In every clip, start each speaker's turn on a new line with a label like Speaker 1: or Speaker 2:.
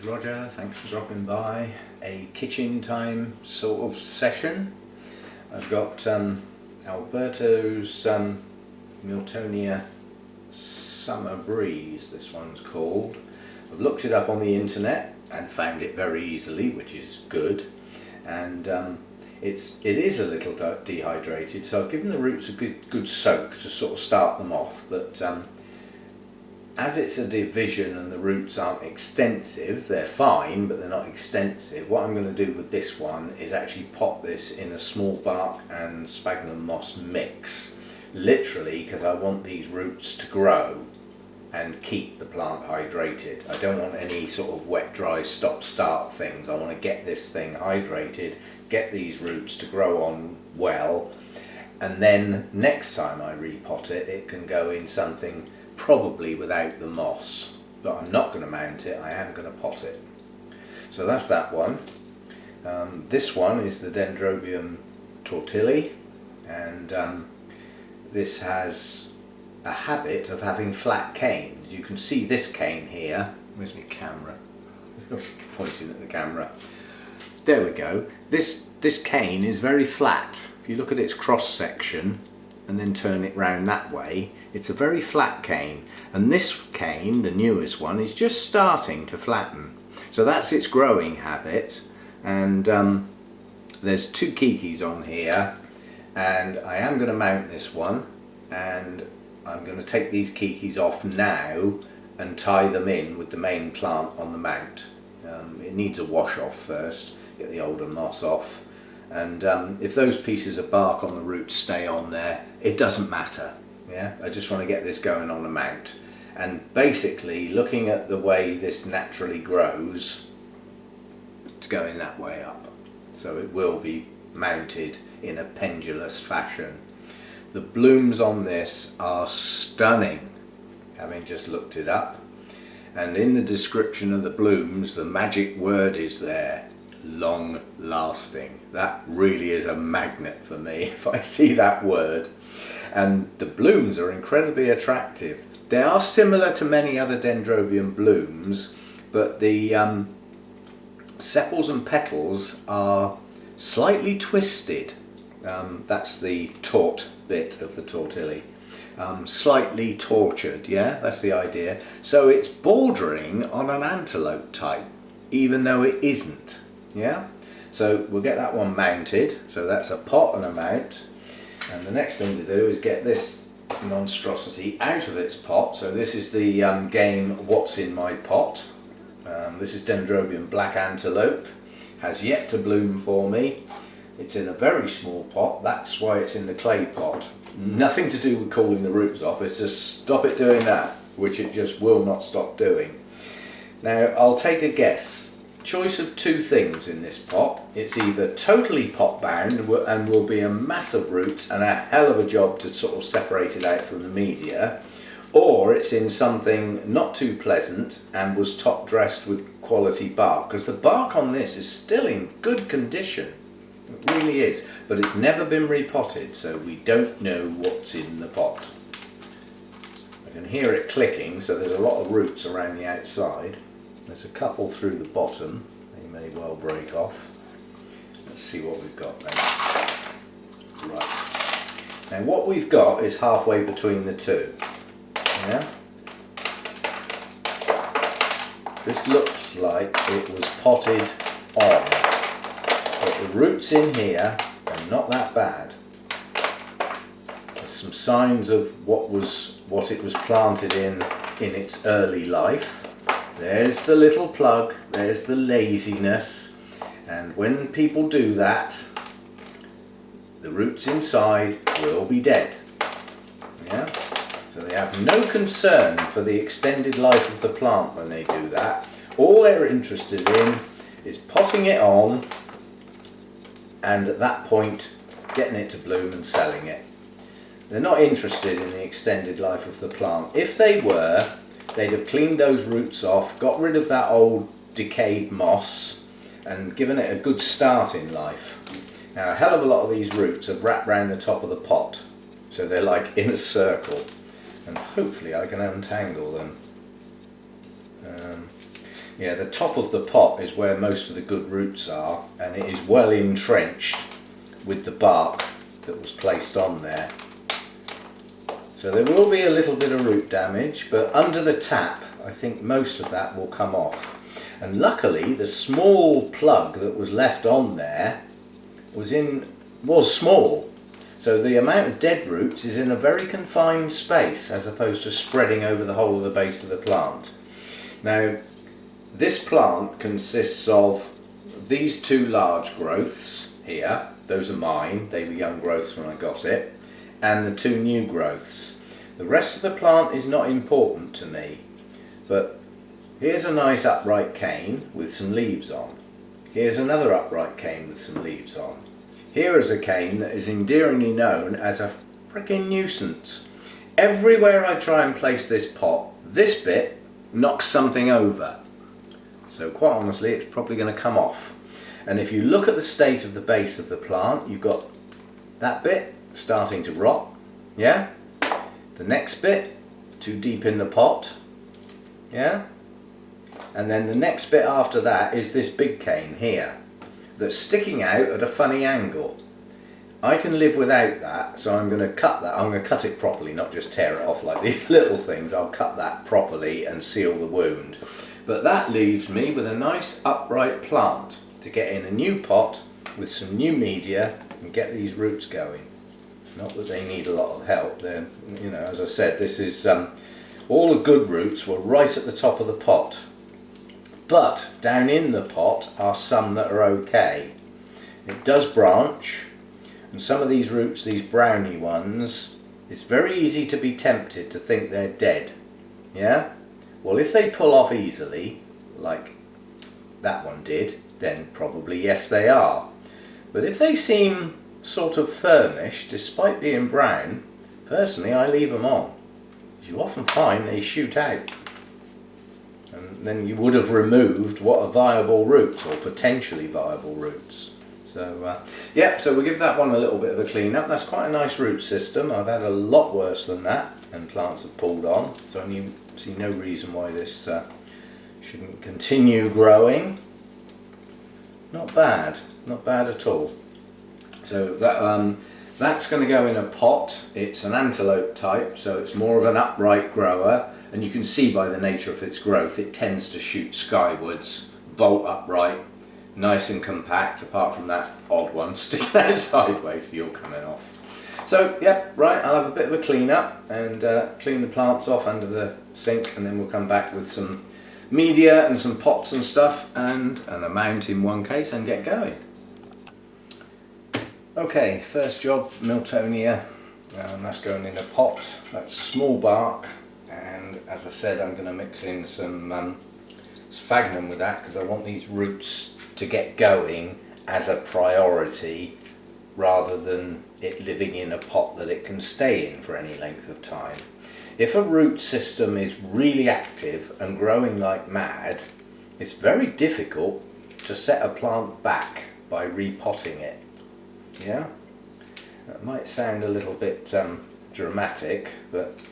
Speaker 1: Roger, thanks for dropping by. A kitchen time sort of session. I've got Alberto's Miltonia Summer Breeze, this one's called. I've looked it up on the internet and found it very easily, which is good. And it is a little dehydrated, so I've given the roots a good soak to sort of start them off. But as it's a division and the roots aren't extensive, they're fine, but they're not extensive. What I'm going to do with this one is actually pot this in a small bark and sphagnum moss mix, literally because I want these roots to grow and keep the plant hydrated. I don't want any sort of wet, dry, stop-start things. I want to get this thing hydrated, get these roots to grow on well, and then next time I repot it, it can go in something probably without the moss. But I'm not going to mount it, I am going to pot it. So that's that one. This one is the Dendrobium tortilli, and this has a habit of having flat canes. You can see this cane here. Where's my camera? Pointing at the camera. There we go. This cane is very flat. If you look at its cross section and then turn it round that way, it's a very flat cane, and this cane, the newest one, is just starting to flatten. So that's its growing habit. And there's two kikis on here, and I am going to mount this one, and I'm going to take these kikis off now and tie them in with the main plant on the mount. It needs a wash off first, get the older moss off, and if those pieces of bark on the roots stay on there, it doesn't matter. Yeah, I just want to get this going on a mount. And basically, looking at the way this naturally grows, it's going that way up, so it will be mounted in a pendulous fashion. The blooms on this are stunning, having just looked it up, and in the description of the blooms the magic word is there: long lasting. That really is a magnet for me if I see that word. And the blooms are incredibly attractive. They are similar to many other Dendrobium blooms, but the sepals and petals are slightly twisted. That's the taut bit of the tortilli. Slightly tortured, yeah, that's the idea. So it's bordering on an antelope type, even though it isn't. Yeah, so we'll get that one mounted. So that's a pot and a mount, and the next thing to do is get this monstrosity out of its pot. So this is the game What's in My Pot. This is Dendrobium black antelope, has yet to bloom for me. It's in a very small pot, that's why it's in the clay pot. Nothing to do with cooling the roots off, it's just stop it doing that, which it just will not stop doing. Now I'll take a guess. Choice of two things in this pot. It's either totally pot bound and will be a mass of roots and a hell of a job to sort of separate it out from the media, or it's in something not too pleasant and was top dressed with quality bark, because the bark on this is still in good condition. It really is, but it's never been repotted, so we don't know what's in the pot. I can hear it clicking, so there's a lot of roots around the outside. There's a couple through the bottom, they may well break off. Let's see what we've got then. Right, now what we've got is halfway between the two. Yeah? This looks like it was potted on, but the roots in here are not that bad. There's some signs of what it was planted in its early life. There's the little plug, there's the laziness, and when people do that, the roots inside will be dead. Yeah? So they have no concern for the extended life of the plant when they do that. All they're interested in is potting it on, and at that point getting it to bloom and selling it. They're not interested in the extended life of the plant. If they were, they'd have cleaned those roots off, got rid of that old decayed moss, and given it a good start in life. Now a hell of a lot of these roots have wrapped round the top of the pot, so they're like in a circle, and hopefully I can untangle them. Yeah, the top of the pot is where most of the good roots are, and it is well entrenched with the bark that was placed on there. So there will be a little bit of root damage, but under the tap I think most of that will come off. And luckily the small plug that was left on there was small. So the amount of dead roots is in a very confined space as opposed to spreading over the whole of the base of the plant. Now this plant consists of these two large growths here. Those are mine, they were young growths when I got it, and the two new growths. The rest of the plant is not important to me, but here's a nice upright cane with some leaves on. Here's another upright cane with some leaves on. Here is a cane that is endearingly known as a frickin' nuisance. Everywhere I try and place this pot, this bit knocks something over. So quite honestly, it's probably going to come off. And if you look at the state of the base of the plant, you've got that bit starting to rot, yeah? The next bit, too deep in the pot, yeah? And then the next bit after that is this big cane here that's sticking out at a funny angle. I can live without that, so I'm going to cut that. I'm going to cut it properly, not just tear it off like these little things. I'll cut that properly and seal the wound. But that leaves me with a nice upright plant to get in a new pot with some new media and get these roots going. Not that they need a lot of help. They're, you know, as I said, this is all the good roots were right at the top of the pot. But down in the pot are some that are okay. It does branch, and some of these roots, these browny ones, it's very easy to be tempted to think they're dead. Yeah? Well, if they pull off easily, like that one did, then probably yes they are. But if they seem sort of firmish despite being brown, personally I leave them on. You often find they shoot out. And then you would have removed what are viable roots or potentially viable roots. So yeah, so we'll give that one a little bit of a clean up. That's quite a nice root system. I've had a lot worse than that and plants have pulled on, so I see no reason why this shouldn't continue growing. Not bad at all. So that that's going to go in a pot. It's an antelope type, so it's more of an upright grower. And you can see by the nature of its growth, it tends to shoot skywards, bolt upright, nice and compact, apart from that odd one sticking out sideways, you're coming off. So, yeah, right, I'll have a bit of a clean up and clean the plants off under the sink, and then we'll come back with some media and some pots and stuff, and a mount in one case, and get going. Okay, first job, Miltonia, that's going in a pot. That's small bark. And as I said, I'm going to mix in some sphagnum with that because I want these roots to get going as a priority rather than it living in a pot that it can stay in for any length of time. If a root system is really active and growing like mad, it's very difficult to set a plant back by repotting it. Yeah? That might sound a little bit dramatic, but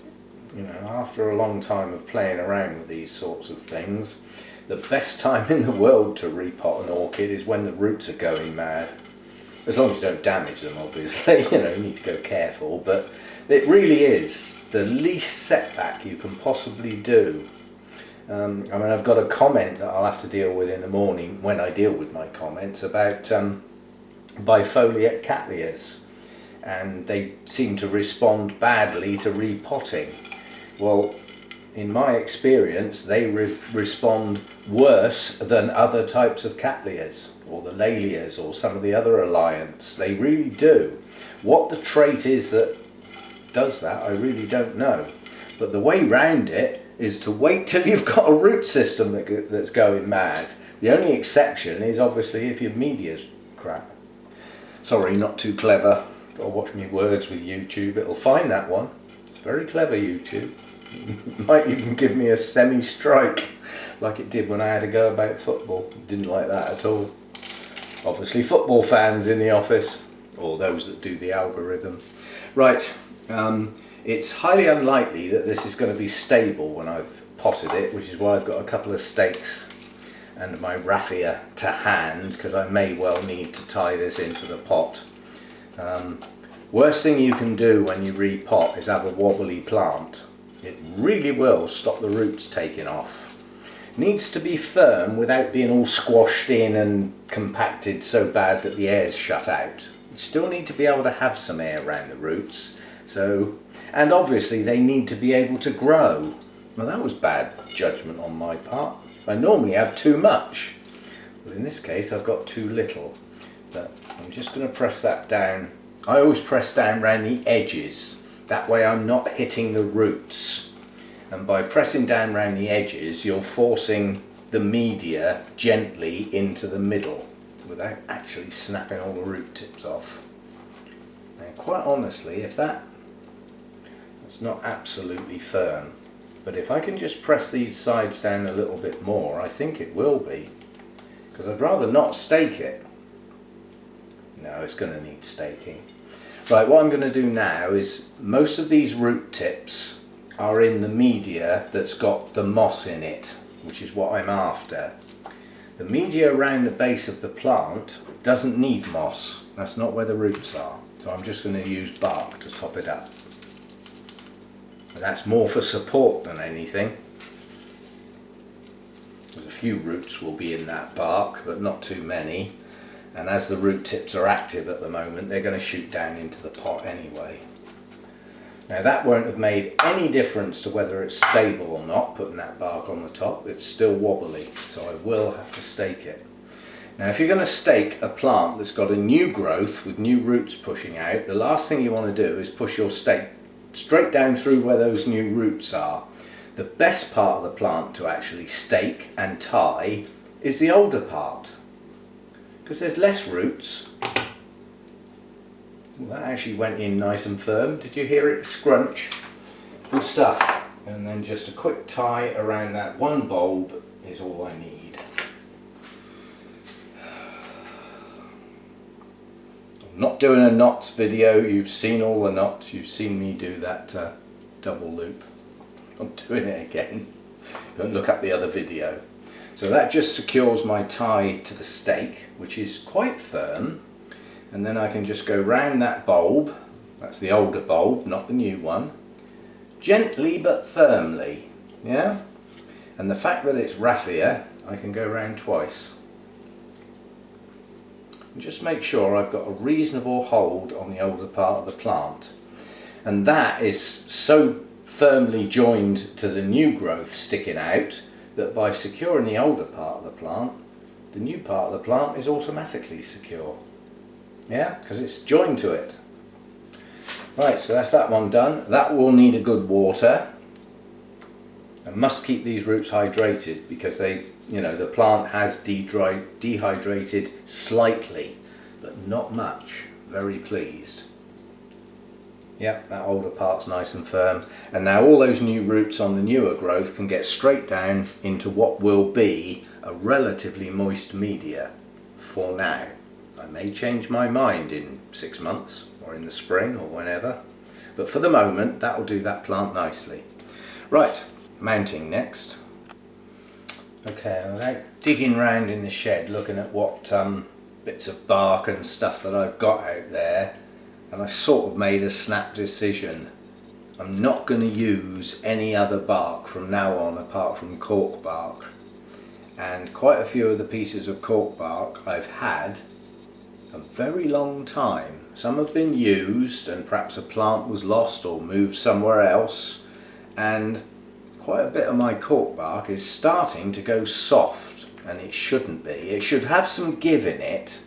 Speaker 1: you know, after a long time of playing around with these sorts of things, the best time in the world to repot an orchid is when the roots are going mad. As long as you don't damage them, obviously, you know, you need to go careful, but it really is the least setback you can possibly do. I mean, I've got a comment that I'll have to deal with in the morning when I deal with my comments about bifoliate cattleyas, and they seem to respond badly to repotting. Well, in my experience, they respond worse than other types of cattleyas, or the Lalias, or some of the other alliance. They really do. What the trait is that does that, I really don't know. But the way round it is to wait till you've got a root system that's going mad. The only exception is obviously if your media's crap. Sorry, not too clever. Got to watch me words with YouTube. It'll find that one. It's very clever, YouTube. Might even give me a semi-strike like it did when I had a go about football. Didn't like that at all. Obviously football fans in the office, or those that do the algorithm. Right, it's highly unlikely that this is going to be stable when I've potted it, which is why I've got a couple of stakes and my raffia to hand, because I may well need to tie this into the pot. Worst thing you can do when you repot is have a wobbly plant. It really will stop the roots taking off. Needs to be firm without being all squashed in and compacted so bad that the air's shut out. You still need to be able to have some air around the roots. And obviously they need to be able to grow. Well, that was bad judgment on my part. I normally have too much, but in this case I've got too little. But I'm just going to press that down. I always press down around the edges, that way I'm not hitting the roots. And by pressing down around the edges, you're forcing the media gently into the middle without actually snapping all the root tips off. Now, quite honestly, if that's not absolutely firm, but if I can just press these sides down a little bit more, I think it will be, because I'd rather not stake it. No, it's going to need staking. Right, what I'm going to do now is, most of these root tips are in the media that's got the moss in it, which is what I'm after. The media around the base of the plant doesn't need moss. That's not where the roots are. So I'm just going to use bark to top it up. And that's more for support than anything. There's a few roots will be in that bark, but not too many. And as the root tips are active at the moment, they're going to shoot down into the pot anyway. Now that won't have made any difference to whether it's stable or not, putting that bark on the top. It's still wobbly, so I will have to stake it. Now if you're going to stake a plant that's got a new growth with new roots pushing out, the last thing you want to do is push your stake straight down through where those new roots are. The best part of the plant to actually stake and tie is the older part, because there's less roots. Well, that actually went in nice and firm. Did you hear it scrunch? Good stuff. And then just a quick tie around that one bulb is all I need. I'm not doing a knots video. You've seen all the knots. You've seen me do that double loop. I'm doing it again. Don't look up the other video. So that just secures my tie to the stake, which is quite firm. And then I can just go round that bulb, that's the older bulb, not the new one, gently but firmly, yeah? And the fact that it's raffia, I can go round twice. And just make sure I've got a reasonable hold on the older part of the plant. And that is so firmly joined to the new growth sticking out that by securing the older part of the plant, the new part of the plant is automatically secure. Yeah, because it's joined to it. Right, so that's that one done. That will need a good water. I must keep these roots hydrated because they, the plant has dehydrated slightly, but not much. Very pleased. Yep, that older part's nice and firm. And now all those new roots on the newer growth can get straight down into what will be a relatively moist media for now. I may change my mind in 6 months or in the spring or whenever, but for the moment that will do that plant nicely. Right, mounting next. Okay, I'm out digging around in the shed looking at what bits of bark and stuff that I've got out there, and I sort of made a snap decision. I'm not going to use any other bark from now on apart from cork bark, and quite a few of the pieces of cork bark I've had a very long time. Some have been used and perhaps a plant was lost or moved somewhere else, and quite a bit of my cork bark is starting to go soft, and it shouldn't be. It should have some give in it,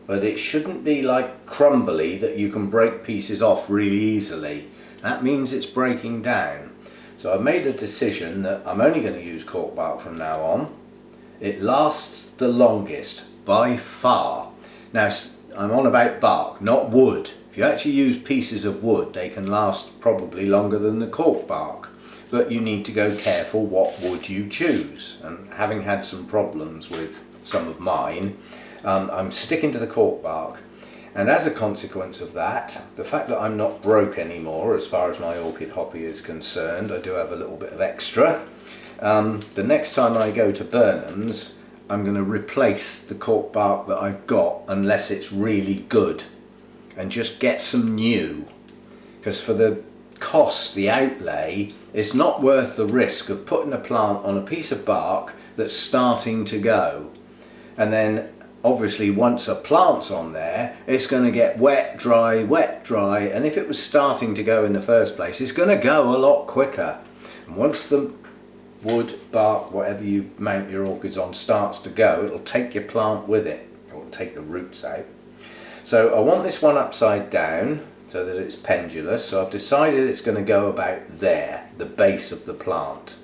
Speaker 1: but it shouldn't be like crumbly that you can break pieces off really easily. That means it's breaking down. So I've made a decision that I'm only going to use cork bark from now on. It lasts the longest by far. Now I'm on about bark, not wood. If you actually use pieces of wood, they can last probably longer than the cork bark. But you need to go careful what wood you choose. And having had some problems with some of mine, I'm sticking to the cork bark. And as a consequence of that, the fact that I'm not broke anymore as far as my orchid hobby is concerned, I do have a little bit of extra. The next time I go to Burnham's, I'm going to replace the cork bark that I've got unless it's really good, and just get some new, because for the cost, the outlay, it's not worth the risk of putting a plant on a piece of bark that's starting to go, and then obviously once a plant's on there it's going to get wet, dry, and if it was starting to go in the first place it's going to go a lot quicker. And once the wood, bark, whatever you mount your orchids on starts to go, it'll take your plant with it, it'll take the roots out. So I want this one upside down so that it's pendulous, so I've decided it's going to go about there, the base of the plant.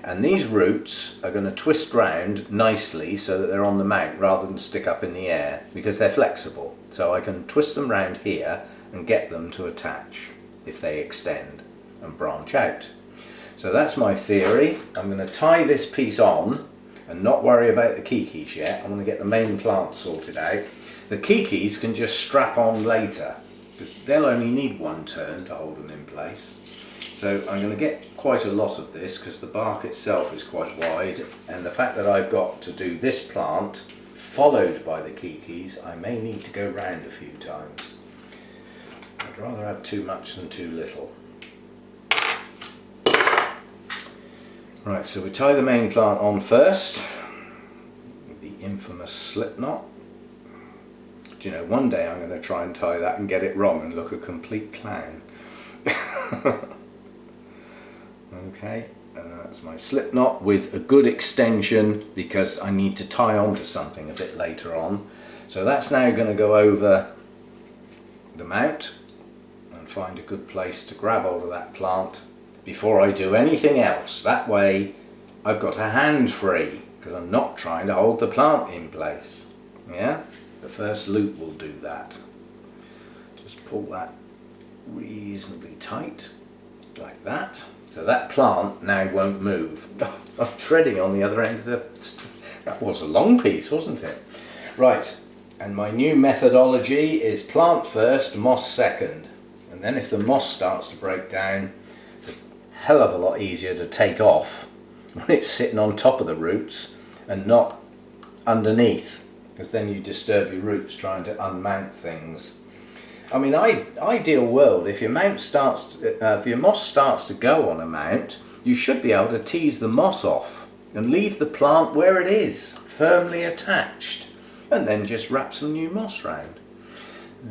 Speaker 1: And these roots are going to twist round nicely so that they're on the mount rather than stick up in the air, because they're flexible. So I can twist them round here and get them to attach if they extend and branch out. So that's my theory. I'm going to tie this piece on and not worry about the kikis yet. I'm going to get the main plant sorted out. The kikis can just strap on later, because they'll only need one turn to hold them in place. So I'm going to get quite a lot of this because the bark itself is quite wide, and the fact that I've got to do this plant followed by the kikis, I may need to go round a few times. I'd rather have too much than too little. Right, so we tie the main plant on first with the infamous slip knot. Do you know, one day I'm going to try and tie that and get it wrong and look a complete clown. Okay, and that's my slip knot with a good extension because I need to tie onto something a bit later on. So that's now going to go over the mount and find a good place to grab hold of that plant before I do anything else. That way I've got a hand free because I'm not trying to hold the plant in place. Yeah, the first loop will do that. Just pull that reasonably tight like that. So that plant now won't move. I'm treading on the other end of the... That was a long piece, wasn't it? Right, and my new methodology is plant first, moss second. And then if the moss starts to break down, it's a hell of a lot easier to take off when it's sitting on top of the roots and not underneath, because then you disturb your roots trying to unmount things. I mean, ideal world, if your moss starts to go on a mount, you should be able to tease the moss off and leave the plant where it is, firmly attached, and then just wrap some new moss round.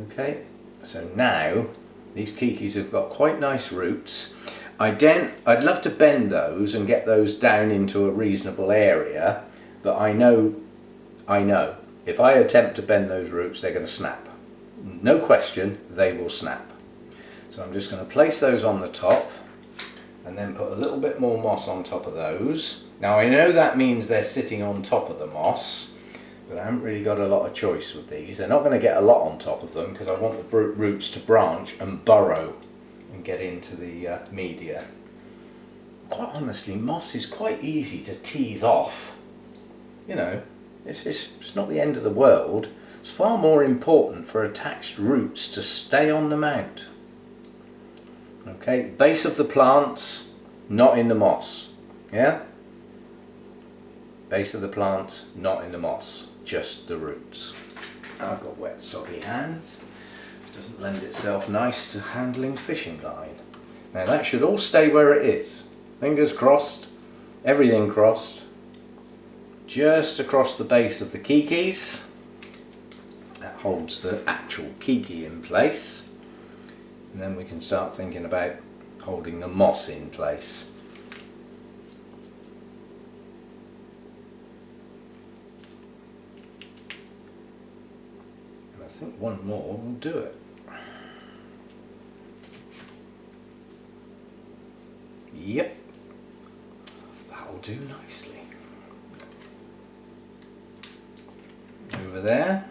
Speaker 1: Okay, so now these kikis have got quite nice roots. I'd love to bend those and get those down into a reasonable area, but I know, if I attempt to bend those roots, they're going to snap. No question, they will snap. So I'm just going to place those on the top and then put a little bit more moss on top of those. Now I know that means they're sitting on top of the moss, but I haven't really got a lot of choice with these. They're not going to get a lot on top of them because I want the roots to branch and burrow and get into the media. Quite honestly, moss is quite easy to tease off. You know, it's not the end of the world. It's far more important for attached roots to stay on the mount. Okay, base of the plants, not in the moss. Yeah? Base of the plants, not in the moss, just the roots. I've got wet, soggy hands. It doesn't lend itself nice to handling fishing line. Now that should all stay where it is. Fingers crossed, everything crossed. Just across the base of the kikis. That holds the actual kiki in place, and then we can start thinking about holding the moss in place. And I think one more will do it. Yep, that'll do nicely. Over there.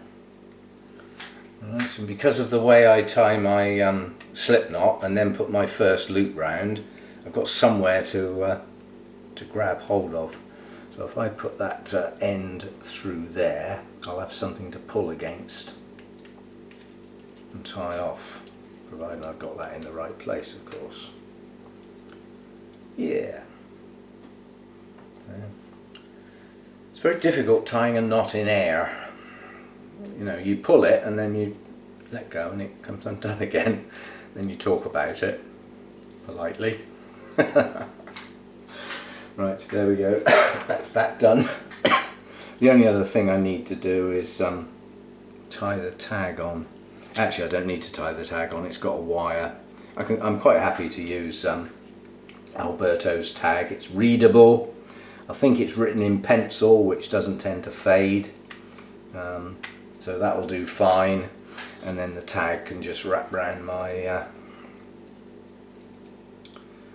Speaker 1: Right, and because of the way I tie my slip knot and then put my first loop round, I've got somewhere to grab hold of. So if I put that end through there, I'll have something to pull against and tie off, provided I've got that in the right place, of course. Yeah. So, It's very difficult tying a knot in air. You know, you pull it and then you let go and it comes undone again. Then you talk about it politely. Right, there we go. That's that done. The only other thing I need to do is tie the tag on. Actually, I don't need to tie the tag on, it's got a wire. I'm quite happy to use Alberto's tag. It's readable. I think it's written in pencil, which doesn't tend to fade. So that will do fine. And then the tag can just wrap around my,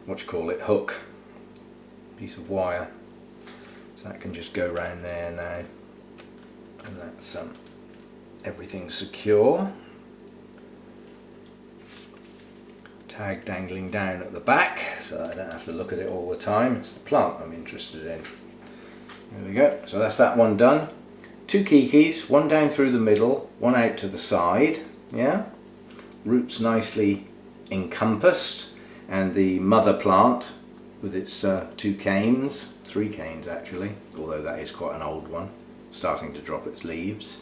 Speaker 1: hook, piece of wire. So that can just go around there now. And that's everything secure. Tag dangling down at the back, so I don't have to look at it all the time. It's the plant I'm interested in. There we go. So that's that one done. 2 kikis, one down through the middle, one out to the side. Yeah. Roots nicely encompassed, and the mother plant with its 2 canes, 3 canes actually, although that is quite an old one, starting to drop its leaves.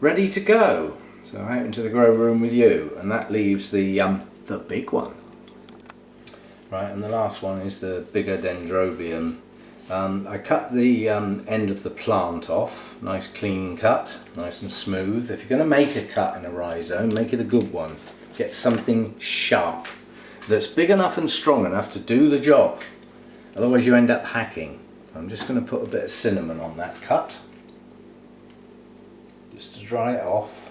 Speaker 1: Ready to go. So out into the grow room with you, and that leaves the big one. Right, and the last one is the bigger dendrobium. I cut the end of the plant off, nice clean cut, nice and smooth. If you're going to make a cut in a rhizome, make it a good one. Get something sharp that's big enough and strong enough to do the job. Otherwise you end up hacking. I'm just going to put a bit of cinnamon on that cut, just to dry it off.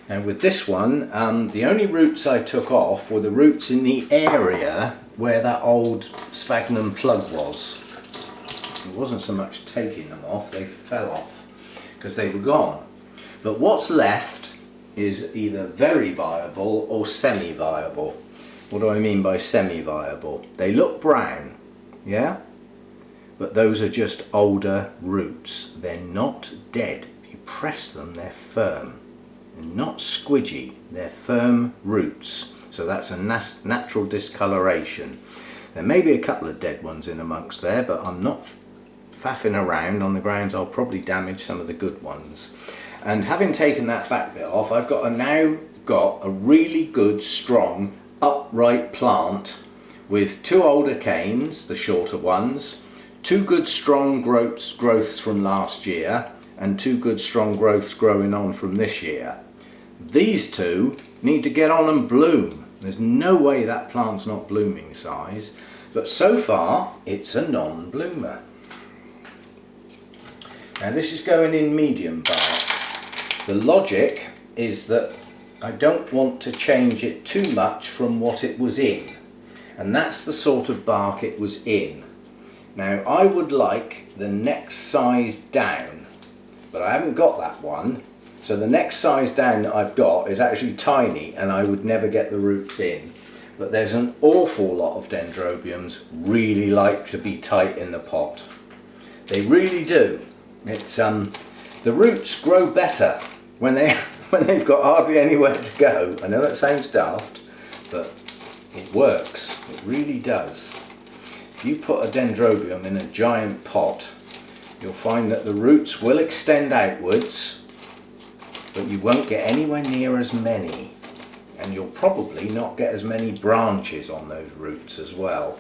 Speaker 1: And with this one, the only roots I took off were the roots in the area where that old sphagnum plug was. It wasn't so much taking them off, they fell off because they were gone. But what's left is either very viable or semi-viable. What do I mean by semi-viable? They look brown, yeah? But those are just older roots. They're not dead. If you press them, they're firm. They're not squidgy, they're firm roots. So that's a natural discoloration. There may be a couple of dead ones in amongst there, but I'm not faffing around on the grounds I'll probably damage some of the good ones. And having taken that back bit off, I've now got a really good, strong, upright plant with 2 older canes, the shorter ones, 2 good strong growths from last year, and 2 good strong growths growing on from this year. These 2 need to get on and bloom. There's no way that plant's not blooming size, but so far it's a non-bloomer. Now this is going in medium bark. The logic is that I don't want to change it too much from what it was in, and that's the sort of bark it was in. Now I would like the next size down, but I haven't got that one, so the next size down that I've got is actually tiny and I would never get the roots in. But there's an awful lot of dendrobiums really like to be tight in the pot. They really do. It's the roots grow better when they've got hardly anywhere to go. I know that sounds daft, but it works. It really does. If you put a dendrobium in a giant pot, you'll find that the roots will extend outwards, but you won't get anywhere near as many, and you'll probably not get as many branches on those roots as well.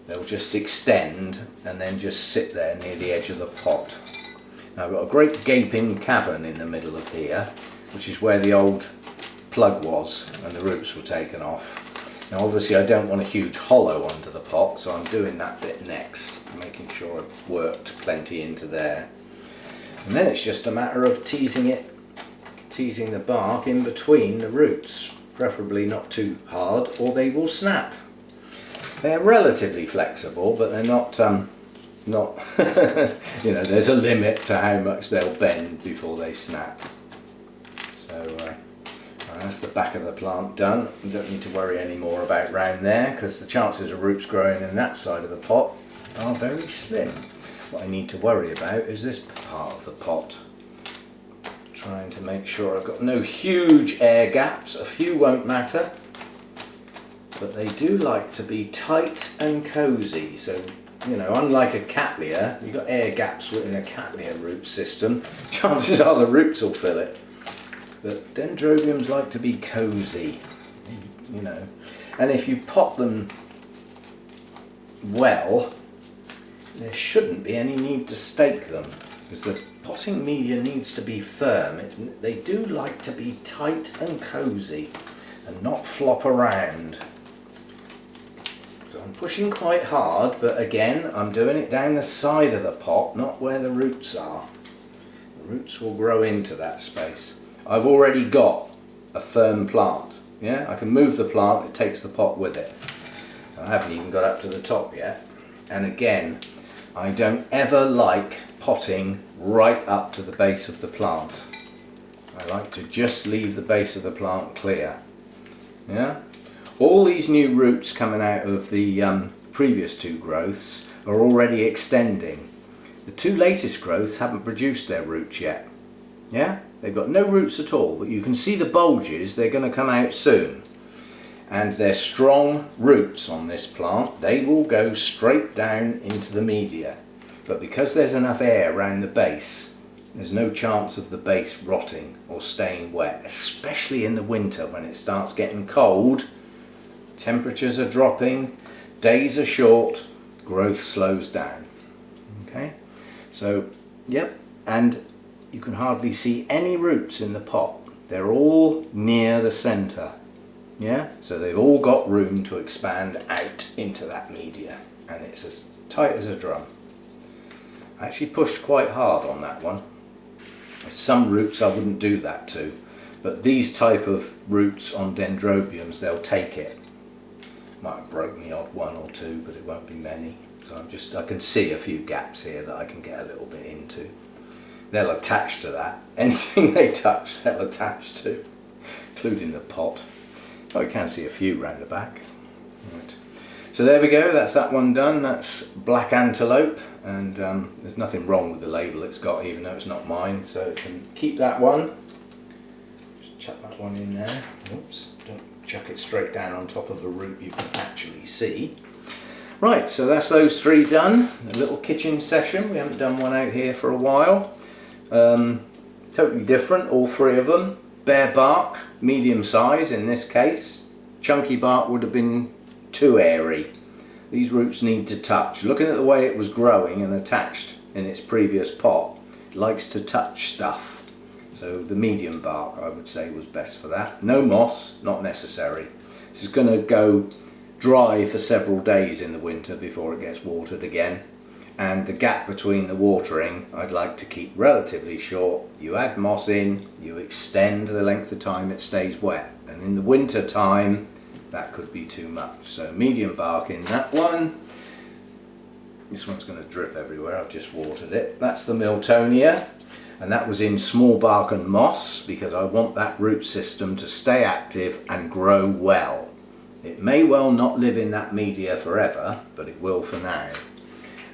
Speaker 1: They'll just extend and then just sit there near the edge of the pot. Now I've got a great gaping cavern in the middle of here, which is where the old plug was and the roots were taken off. Now obviously I don't want a huge hollow under the pot, so I'm doing that bit next, making sure I've worked plenty into there. And then it's just a matter of teasing the bark in between the roots, preferably not too hard or they will snap. They're relatively flexible, but they're not you know, there's a limit to how much they'll bend before they snap. So that's the back of the plant done. You don't need to worry any more about round there, because the chances of roots growing in that side of the pot are very slim. What I need to worry about is this part of the pot. Trying to make sure I've got no huge air gaps. A few won't matter, but they do like to be tight and cosy, so you know, unlike a Cattleya, you've got air gaps within a Cattleya root system, chances are the roots will fill it. But dendrobiums like to be cosy, you know, and if you pot them well, there shouldn't be any need to stake them, because the potting media needs to be firm. They do like to be tight and cosy and not flop around. So I'm pushing quite hard, but again I'm doing it down the side of the pot, not where the roots are. The roots will grow into that space. I've already got a firm plant. Yeah, I can move the plant, it takes the pot with it. I haven't even got up to the top yet. And again, I don't ever like potting right up to the base of the plant. I like to just leave the base of the plant clear. Yeah? All these new roots coming out of the previous two growths are already extending. The two latest growths haven't produced their roots yet. Yeah? They've got no roots at all, but you can see the bulges, they're going to come out soon. And they're strong roots on this plant. They will go straight down into the media. But because there's enough air around the base, there's no chance of the base rotting or staying wet, especially in the winter when it starts getting cold. Temperatures are dropping, days are short, growth slows down. Okay, so yep, and you can hardly see any roots in the pot. They're all near the centre. Yeah, so they've all got room to expand out into that media, and it's as tight as a drum. I actually pushed quite hard on that one. Some roots I wouldn't do that to, but these type of roots on dendrobiums, they'll take it. Might have broken the odd one or two, but it won't be many. So I can see a few gaps here that I can get a little bit into. They'll attach to that. Anything they touch, they'll attach to, including the pot. Oh, you can see a few round the back. Right. So there we go, that's that one done. That's black antelope, and there's nothing wrong with the label it's got, even though it's not mine, so it can keep that one. Just chuck that one in there. Oops, don't chuck it straight down on top of a root you can actually see. Right, so that's those three done. A little kitchen session. We haven't done one out here for a while. Totally different, all three of them. Bare bark, medium size in this case. Chunky bark would have been too airy. These roots need to touch. Looking at the way it was growing and attached in its previous pot, it likes to touch stuff. So the medium bark, I would say, was best for that. No moss, not necessary. This is going to go dry for several days in the winter before it gets watered again. And the gap between the watering I'd like to keep relatively short. You add moss in, you extend the length of time it stays wet, and in the winter time that could be too much. So medium bark in that one. This one's going to drip everywhere, I've just watered it. That's the Miltonia, and that was in small bark and moss because I want that root system to stay active and grow well. It may well not live in that media forever, but it will for now.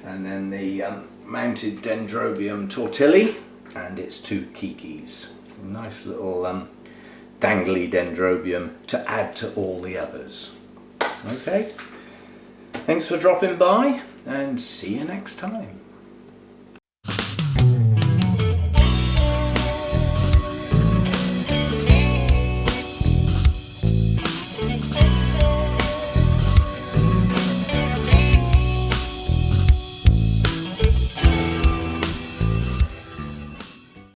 Speaker 1: And then the mounted Dendrobium tortilli and its two kikis. Nice little dangly Dendrobium to add to all the others. Okay, thanks for dropping by and see you next time.